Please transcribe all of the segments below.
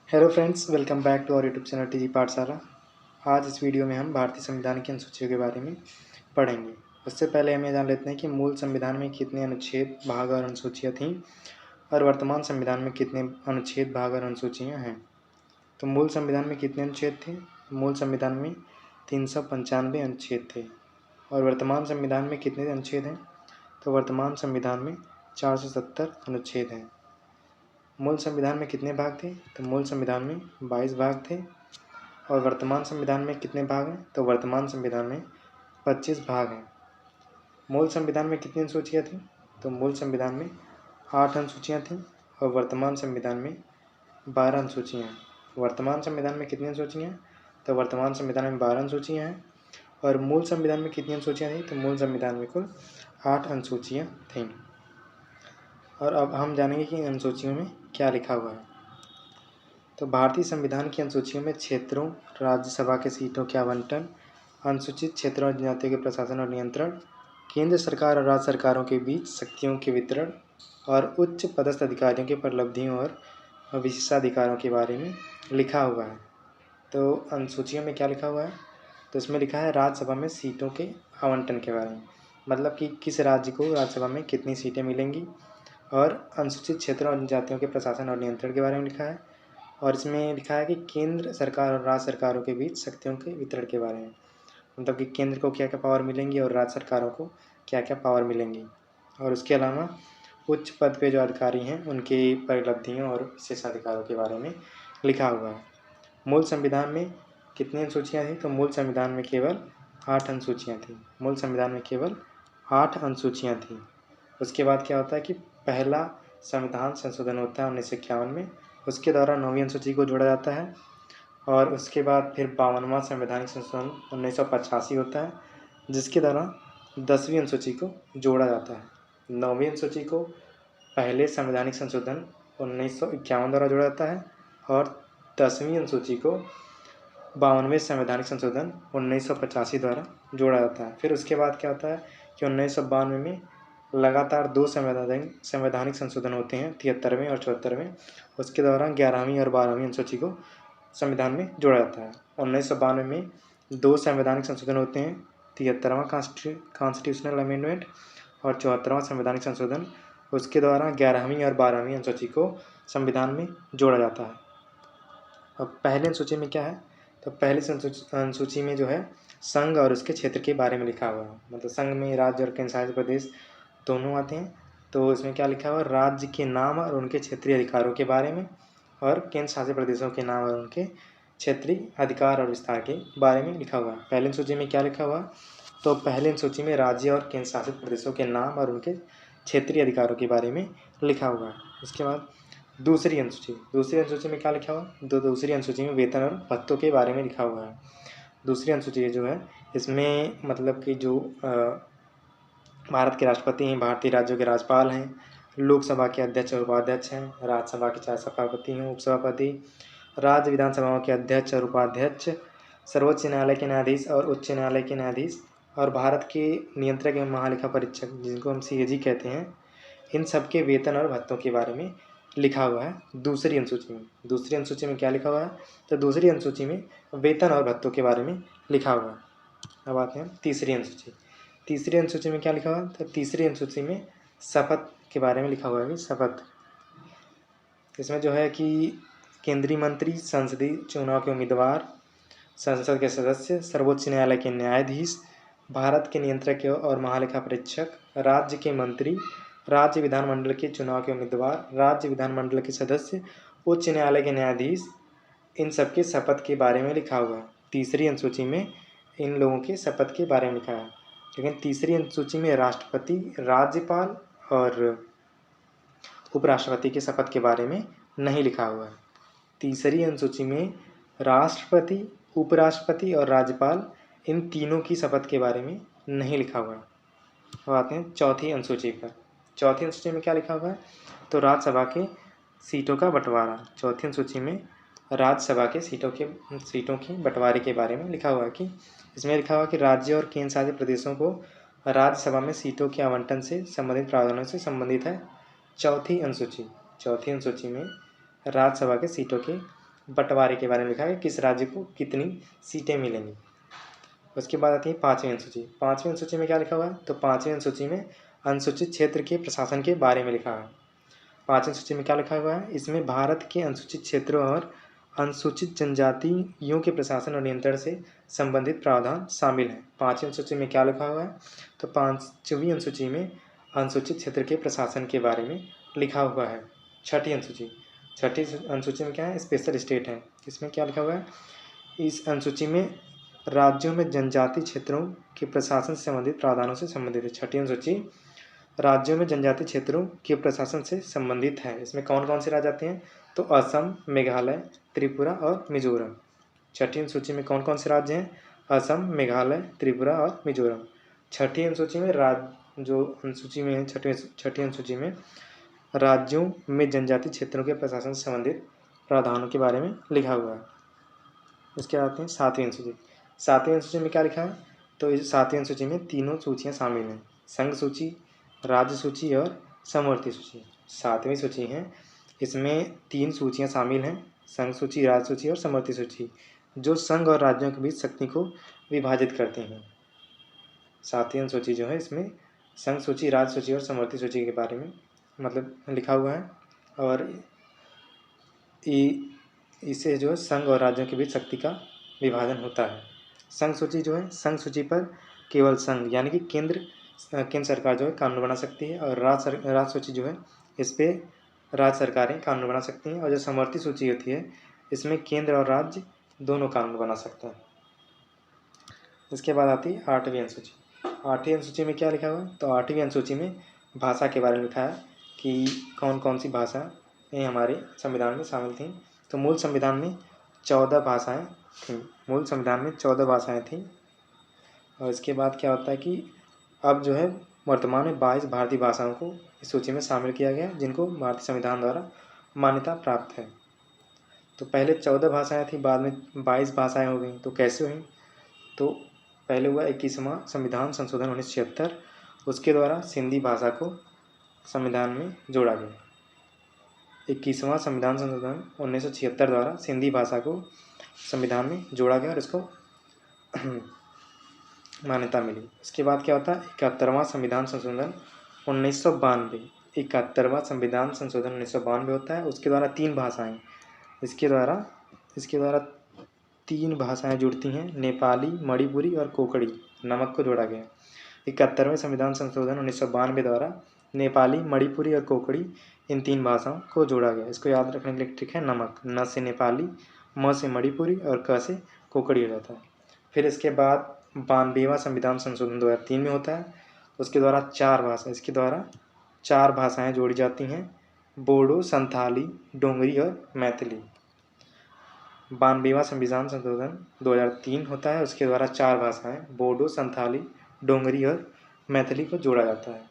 Hello friends, welcome back to our YouTube channel TG Pathshala. आज इस video में हम भारतीय संविधान की अनुसूचियों के बारे में पढ़ेंगे। उससे पहले हम ये जान लेते हैं कि मूल संविधान में कितने अनुच्छेद, भाग और अनुसूचियाँ थीं और वर्तमान संविधान में कितने अनुच्छेद, भाग और अनुसूचियाँ हैं। तो मूल संविधान में कितने अनुच्छेद थे? मूल संविधान में 395 अनुच्छेद थे। और वर्तमान संविधान में कितने अनुच्छेद हैं? तो वर्तमान संविधान में 470 अनुच्छेद हैं। मूल संविधान में कितने भाग थे? तो मूल संविधान में 22 भाग थे। और वर्तमान संविधान में कितने भाग हैं? तो वर्तमान संविधान में 25 भाग हैं। मूल संविधान में कितनी अनुसूचियाँ थीं? तो मूल संविधान में 8 अनुसूचियाँ थीं और वर्तमान संविधान में 12 अनुसूचियाँ हैं। वर्तमान संविधान में कितनी अनुसूचियाँ हैं? तो वर्तमान संविधान में 12 अनुसूचियाँ हैं। और मूल संविधान में कितनी अनुसूचियाँ थीं? तो मूल संविधान में कुल 8 अनुसूचियाँ थीं। और अब हम जानेंगे कि इन अनुसूचियों में क्या लिखा हुआ है। तो भारतीय संविधान की अनुसूचियों में क्षेत्रों, राज्यसभा के सीटों के आवंटन, अनुसूचित क्षेत्रों और जनजातियों के प्रशासन और नियंत्रण, केंद्र सरकार और राज्य सरकारों के बीच शक्तियों के वितरण और उच्च पदस्थ अधिकारियों की उपलब्धियों और विशेषाधिकारों के बारे में लिखा हुआ है। तो अनुसूचियों में क्या लिखा हुआ है? तो इसमें लिखा है राज्यसभा में सीटों के आवंटन के बारे में, मतलब कि किस राज्य को राज्यसभा में कितनी सीटें मिलेंगी। और अनुसूचित क्षेत्रों और जनजातियों के प्रशासन और नियंत्रण के बारे में लिखा है। और इसमें लिखा है कि केंद्र सरकार और राज्य सरकारों के बीच शक्तियों के वितरण के बारे में, मतलब कि केंद्र को क्या क्या पावर मिलेंगी और राज्य सरकारों को क्या क्या पावर मिलेंगी। और उसके अलावा उच्च पद पे जो अधिकारी हैं उनकी परिलब्धियों और विशेषाधिकारों के बारे में लिखा हुआ है। मूल संविधान में कितनी अनुसूचियाँ थीं? तो मूल संविधान में केवल 8 अनुसूचियाँ थीं। मूल संविधान में केवल 8 अनुसूचियाँ थीं। उसके बाद क्या होता है कि पहला संविधान संशोधन होता है 1951 में। उसके द्वारा 9वीं अनुसूची को जोड़ा जाता है। और उसके बाद फिर 52वां संवैधानिक संशोधन 1985 होता है, जिसके द्वारा 10वीं अनुसूची को जोड़ा जाता है। 9वीं अनुसूची को पहले संवैधानिक संशोधन 1951 द्वारा जोड़ा जाता है और 10वीं अनुसूची को 52वें संवैधानिक संशोधन 1985 द्वारा जोड़ा जाता है। फिर उसके बाद क्या होता है कि 1992 में लगातार 2 संवैधानिक संशोधन होते हैं, 73वें और 74वें। उसके दौरान 11वीं और 12वीं अनुसूची को संविधान में जोड़ा जाता है। 1992 में 2 संवैधानिक संशोधन होते हैं, 73वां कॉन्स्टिट्यूशनल अमेंडमेंट और 74वां संवैधानिक संशोधन। उसके द्वारा 11वीं और 12वीं अनुसूची को संविधान में जोड़ा जाता है। अब पहले अनुसूची में क्या है? तो पहले अनुसूची में जो है संघ और उसके क्षेत्र के बारे में लिखा हुआ है, मतलब संघ में राज्य और केंद्र शासित प्रदेश दोनों आते हैं। तो इसमें क्या लिखा हुआ है? राज्य के नाम और उनके क्षेत्रीय अधिकारों के बारे में और केंद्र शासित प्रदेशों के नाम और उनके क्षेत्रीय अधिकार और विस्तार के बारे में लिखा हुआ है। पहली अनुसूची में क्या लिखा हुआ है? तो पहली अनुसूची में राज्य और केंद्र शासित प्रदेशों के नाम और उनके क्षेत्रीय अधिकारों के बारे में लिखा हुआ है। उसके बाद दूसरी अनुसूची में क्या लिखा हुआ है? दूसरी अनुसूची में वेतन और भत्तों के बारे में लिखा हुआ है। दूसरी अनुसूची जो है इसमें मतलब कि जो भारत के राष्ट्रपति हैं, भारतीय राज्यों के राज्यपाल हैं, लोकसभा के अध्यक्ष और उपाध्यक्ष हैं, राज्यसभा के 4 सभापति हैं, उपसभापति, राज्य विधानसभाओं के अध्यक्ष और उपाध्यक्ष, सर्वोच्च न्यायालय के न्यायाधीश और उच्च न्यायालय के न्यायाधीश और भारत के नियंत्रक एवं महालेखा परीक्षक, जिनको हम CAG कहते हैं, इन सब के वेतन और भत्तों के बारे में लिखा हुआ है दूसरी अनुसूची में। दूसरी अनुसूची में क्या लिखा हुआ है? तो दूसरी अनुसूची में वेतन और भत्तों के बारे में लिखा हुआ है। अब आते हैं तीसरी अनुसूची। तीसरी अनुसूची में क्या लिखा हुआ है? तो तीसरी अनुसूची में शपथ के बारे में लिखा हुआ है कि शपथ, इसमें जो है कि केंद्रीय मंत्री, संसदीय चुनाव के उम्मीदवार, संसद के सदस्य, सर्वोच्च न्यायालय के न्यायाधीश, भारत के नियंत्रक और महालेखा परीक्षक, राज्य के मंत्री, राज्य विधानमंडल के चुनाव के उम्मीदवार, राज्य विधानमंडल के सदस्य, उच्च न्यायालय के न्यायाधीश, इन सब के शपथ के बारे में लिखा हुआ है। तीसरी अनुसूची में इन लोगों के शपथ के बारे में लिखा है। लेकिन तीसरी अनुसूची में राष्ट्रपति, राज्यपाल और उपराष्ट्रपति के शपथ के बारे में नहीं लिखा हुआ है। तीसरी अनुसूची में राष्ट्रपति, उपराष्ट्रपति और राज्यपाल, इन तीनों की शपथ के बारे में नहीं लिखा हुआ है। अब आते हैं चौथी अनुसूची पर। चौथी अनुसूची में क्या लिखा हुआ है? तो राज्यसभा के सीटों का बंटवारा। चौथी अनुसूची में राज्यसभा के सीटों की बंटवारे के बारे में लिखा हुआ है कि इसमें लिखा हुआ है कि राज्य और केंद्र शासित प्रदेशों को राज्यसभा में सीटों के आवंटन से संबंधित प्रावधानों से संबंधित है चौथी अनुसूची। चौथी अनुसूची में राज्यसभा के सीटों के बंटवारे के बारे में लिखा है, किस राज्य को कितनी सीटें मिलेंगी। उसके बाद आती है 5वीं अनुसूची। 5वीं अनुसूची में क्या लिखा हुआ है, तो 5वीं अनुसूची में अनुसूचित क्षेत्र के प्रशासन के बारे में लिखा है। 5वीं सूची में क्या लिखा हुआ है, इसमें भारत के अनुसूचित क्षेत्रों और अनुसूचित जनजातियों के प्रशासन और नियंत्रण से संबंधित प्रावधान शामिल हैं। 5वीं अनुसूची में क्या लिखा हुआ है, तो 5वीं अनुसूची में अनुसूचित क्षेत्र के प्रशासन के बारे में लिखा हुआ है। 6ठी अनुसूची। 6ठी अनुसूची में क्या है, स्पेशल स्टेट है। इसमें क्या लिखा हुआ है, इस अनुसूची में राज्यों में जनजातीय क्षेत्रों के प्रशासन से संबंधित प्रावधानों से संबंधित है। 6ठी अनुसूची राज्यों में जनजातीय क्षेत्रों के प्रशासन से संबंधित है। इसमें कौन कौन से राज्य आते हैं, तो असम, मेघालय, त्रिपुरा और मिजोरम। 6ठी अनुसूची में कौन कौन से राज्य हैं, असम, मेघालय, त्रिपुरा और मिजोरम। 6ठी अनुसूची में जो अनुसूची में है, 6ठी अनुसूची में राज्यों में जनजातीय क्षेत्रों के प्रशासन से संबंधित प्रावधानों के बारे में लिखा हुआ है। इसके बाद आते हैं 7वीं अनुसूची। 7वीं अनुसूची में क्या लिखा है, तो इस 7वीं अनुसूची में तीनों सूचियाँ शामिल हैं, संघ सूची, राज्य सूची और समवर्ती सूची। 7वीं सूची है, इसमें 3 सूचियाँ शामिल हैं, संघ सूची, राज्य सूची और समवर्ती सूची, जो संघ और राज्यों के बीच शक्ति को विभाजित करती हैं। 7वीं अनुसूची जो है, इसमें संघ सूची, राज्य सूची और समवर्ती सूची के बारे में मतलब लिखा हुआ है, और इससे जो है संघ और राज्यों के बीच शक्ति का विभाजन होता है। संघ सूची जो है, संघ सूची पर केवल संघ यानी कि केंद्र सरकार जो है कानून बना सकती है, और राज्य सूची जो है, इस पर राज्य सरकारें कानून बना सकती हैं, और जो समवर्ती सूची होती है, इसमें केंद्र और राज्य दोनों कानून बना सकते हैं। इसके बाद आती है 8वीं अनुसूची। 8वीं अनुसूची में क्या लिखा हुआ है, तो 8वीं अनुसूची में भाषा के बारे में लिखा है कि कौन कौन सी भाषाएँ हमारे संविधान में शामिल थीं। तो मूल संविधान में 14 भाषाएँ थीं। मूल संविधान में 14 भाषाएँ थीं। और इसके बाद क्या होता है कि अब जो है वर्तमान में 22 भारतीय भाषाओं को इस सूची में शामिल किया गया, जिनको भारतीय संविधान द्वारा मान्यता प्राप्त है। तो पहले 14 भाषाएँ थीं, बाद में 22 भाषाएँ हो गई। तो कैसे हुई, तो पहले हुआ 21वां संविधान संशोधन 1976, उसके द्वारा सिंधी भाषा को संविधान में जोड़ा गया। 21वां संविधान संशोधन 1976 द्वारा सिंधी भाषा को संविधान में जोड़ा गया और इसको मान्यता मिली। इसके बाद क्या होता है, 71वां संविधान संशोधन 1992। 71वां संविधान संशोधन 1992 होता है, उसके द्वारा 3 भाषाएँ इसके द्वारा 3 भाषाएँ जुड़ती हैं, नेपाली, मणिपुरी और कोंकणी, नमक को जोड़ा गया। 71वें संविधान संशोधन 1992 द्वारा नेपाली, मणिपुरी और कोंकणी इन 3 भाषाओं को जोड़ा गया। इसको याद रखने के लिए ट्रिक है नमक, न से नेपाली, म से मणिपुरी और क से कोंकणी हो जाता है। फिर इसके बाद 92वां संविधान संशोधन 2003 में होता है, उसके द्वारा 4 भाषाएँ जोड़ी जाती हैं, बोडो, संथाली, डोगरी और मैथिली। 92वां संविधान संशोधन 2003 होता है, उसके द्वारा 4 भाषाएँ बोडो, संथाली, डोगरी और मैथिली को जोड़ा जाता है।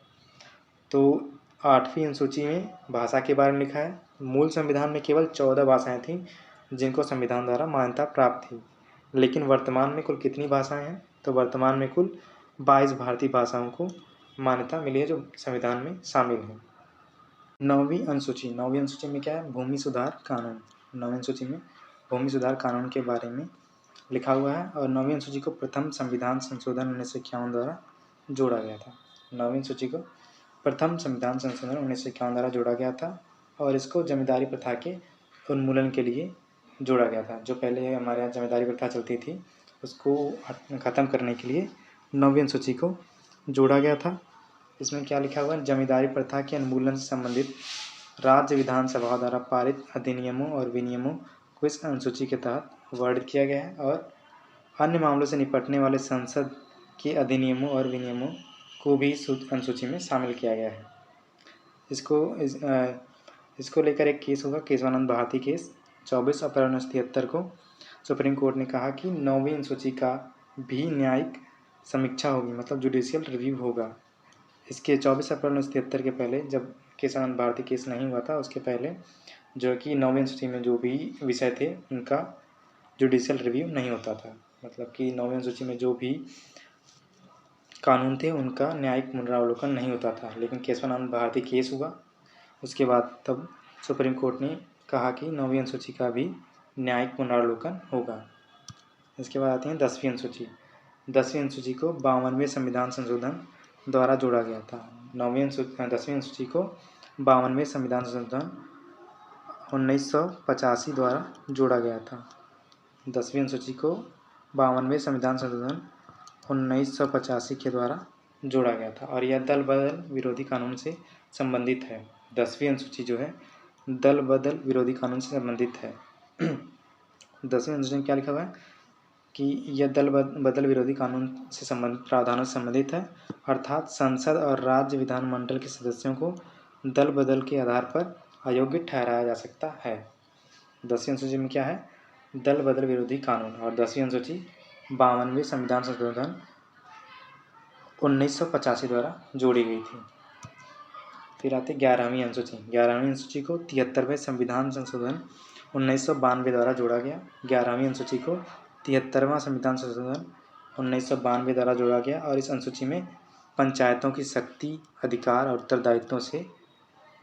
तो 8वीं अनुसूची में भाषा के बारे में लिखा है। मूल संविधान में केवल 14 भाषाएँ थीं, जिनको संविधान द्वारा मान्यता प्राप्त थी, लेकिन वर्तमान में कुल कितनी भाषाएँ हैं, तो वर्तमान में कुल 22 भारतीय भाषाओं को मान्यता मिली है, जो संविधान में शामिल हैं। 9वीं अनुसूची में क्या है, भूमि सुधार कानून। 9वीं अनुसूची में भूमि सुधार कानून के बारे में लिखा हुआ है, और 9वीं अनुसूची को प्रथम संविधान संशोधन 1951 द्वारा जोड़ा गया था। 9वीं सूची को प्रथम संविधान संशोधन 1951 द्वारा जोड़ा गया था, और इसको जमींदारी प्रथा के उन्मूलन के लिए जोड़ा गया था। जो पहले हमारे यहाँ जमींदारी प्रथा चलती थी, उसको ख़त्म करने के लिए 9वीं अनुसूची को जोड़ा गया था। इसमें क्या लिखा हुआ है, जमींदारी प्रथा के उन्मूलन से संबंधित राज्य विधानसभा द्वारा पारित अधिनियमों और विनियमों को इस अनुसूची के तहत वर्णित किया गया है, और अन्य मामलों से निपटने वाले संसद के अधिनियमों और विनियमों को भी इस अनुसूची में शामिल किया गया है। इसको लेकर एक केस होगा, केशवानंद भारती केस। 24 अप्रैल 1973 को सुप्रीम कोर्ट ने कहा कि 9वीं अनुसूची का भी न्यायिक समीक्षा होगी, मतलब जुडिशियल रिव्यू होगा। इसके 24 अप्रैल 1973 के पहले, जब केशवानंद भारती केस नहीं हुआ था, उसके पहले जो कि 9वीं अनुसूची में जो भी विषय थे, उनका जुडिशियल रिव्यू नहीं होता था। मतलब कि 9वीं अनुसूची में जो भी कानून थे, उनका न्यायिक पुनरावलोकन नहीं होता था। लेकिन केशवानंद भारती केस हुआ, उसके बाद तब सुप्रीम कोर्ट ने कहा कि 9वीं अनुसूची का भी न्यायिक पुनरावलोकन होगा। इसके बाद आती है 10वीं अनुसूची। 10वीं अनुसूची को 52वें संविधान संशोधन द्वारा जोड़ा गया था। 10वीं अनुसूची को 52वें संविधान संशोधन 1985 द्वारा जोड़ा गया था। 10वीं अनुसूची को 52वें संविधान संशोधन 1985 के द्वारा जोड़ा गया था और यह दल बदल विरोधी कानून से संबंधित है। 10वीं अनुसूची जो है दल बदल विरोधी कानून से संबंधित है। 10वीं अनुसूची में क्या लिखा हुआ है कि यह दल बदल विरोधी कानून से संबंधित प्रावधानों से संबंधित है, अर्थात संसद और राज्य विधानमंडल के सदस्यों को दल बदल के आधार पर अयोग्य ठहराया जा सकता है। 10वीं अनुसूची में क्या है, दल बदल विरोधी कानून, और 10वीं अनुसूची 52वें संविधान संशोधन 1985 द्वारा जोड़ी गई थी। फिर आते 11वीं अनुसूची। 11वीं अनुसूची को 73वें संविधान संशोधन 1992 द्वारा जोड़ा गया। 11वीं अनुसूची को 73वां संविधान संशोधन 1992 द्वारा जोड़ा गया और इस अनुसूची में पंचायतों की शक्ति, अधिकार और उत्तरदायित्वों से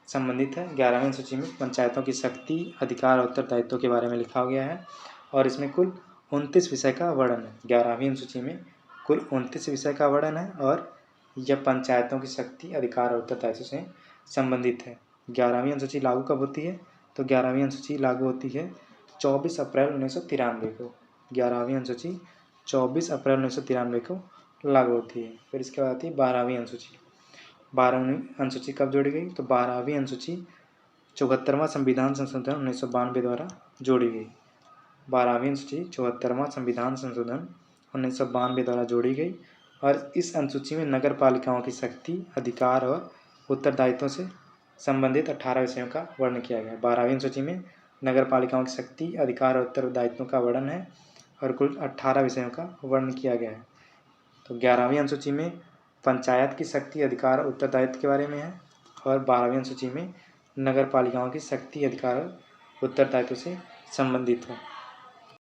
संबंधित है। 11वीं अनुसूची में पंचायतों की शक्ति, अधिकार और उत्तरदायित्वों के बारे में लिखा गया है और इसमें कुल 29 विषय का वर्णन है। 11वीं अनुसूची में कुल 29 विषय का वर्णन है और यह पंचायतों की शक्ति, अधिकार और उत्तरदायित्व से संबंधित है। 11वीं अनुसूची लागू कब होती है, तो 11वीं अनुसूची लागू होती है 24 अप्रैल 1993 को। 11वीं अनुसूची 24 अप्रैल 1993 को लागू होती है। फिर इसके बाद आती है 12वीं अनुसूची। 12वीं अनुसूची कब जोड़ी गई, तो 12वीं अनुसूची 74वां संविधान संशोधन 1992 द्वारा जोड़ी गई। 12वीं अनुसूची 74वां संविधान संशोधन 1992 द्वारा जोड़ी गई और इस अनुसूची में नगर पालिकाओं की शक्ति, अधिकार और उत्तरदायित्वों से संबंधित 18 विषयों का वर्णन किया गया है। 12वीं अनुसूची में नगर पालिकाओं की शक्ति, अधिकार और उत्तरदायित्वों का वर्णन है और कुल 18 विषयों का वर्णन किया गया है। तो 11वीं अनुसूची में पंचायत की शक्ति, अधिकार और उत्तरदायित्व के बारे में है और 12वीं अनुसूची में नगर पालिकाओं की शक्ति, अधिकार और उत्तरदायित्व से संबंधित है।